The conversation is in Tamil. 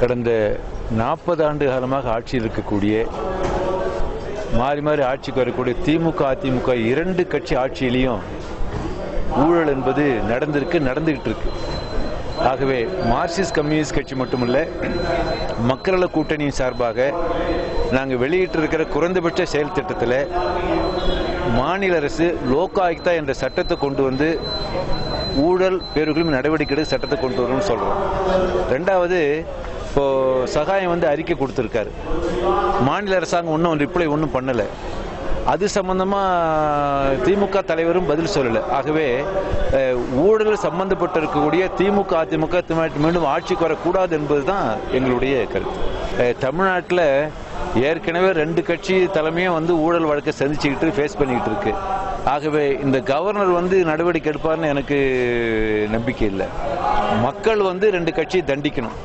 கடந்த 40 ஆண்டு காலமாக ஆட்சியில் இருக்கக்கூடிய மாறி மாறி ஆட்சிக்கு வரக்கூடிய திமுக அதிமுக இரண்டு கட்சி ஆட்சியிலையும் ஊழல் என்பது நடந்துகிட்டு இருக்கு. ஆகவே மார்க்சிஸ்ட் கம்யூனிஸ்ட் கட்சி மட்டுமல்ல, மக்கள கூட்டணியின் சார்பாக நாங்கள் வெளியிட்டிருக்கிற குறைந்தபட்ச செயல் திட்டத்தில் மாநில அரசு லோக் ஆயுக்தா என்ற சட்டத்தை கொண்டு வந்து ஊழல் பேர்களும் நடவடிக்கை சட்டத்தை கொண்டு வரணும்னு சொல்கிறோம். ரெண்டாவது, இப்போ சகாயம் வந்து அறிக்கை கொடுத்துருக்காரு. மாநில அரசாங்கம் ஒன்றும் ரிப்ளை ஒன்றும் பண்ணலை. அது சம்பந்தமாக திமுக தலைவரும் பதில் சொல்லலை. ஆகவே ஊழல் சம்பந்தப்பட்டிருக்கக்கூடிய திமுக அதிமுக மீண்டும் ஆட்சிக்கு வரக்கூடாது என்பது தான் எங்களுடைய கருத்து. தமிழ்நாட்டில் ஏற்கனவே 2 கட்சி தலைமையும் வந்து ஊழல் வழக்கை சந்திச்சுக்கிட்டு ஃபேஸ் பண்ணிக்கிட்டு இருக்கு. ஆகவே இந்த கவர்னர் வந்து நடவடிக்கை எடுப்பார்னு எனக்கு நம்பிக்கை இல்லை. மக்கள் வந்து 2 கட்சியை தண்டிக்கணும்.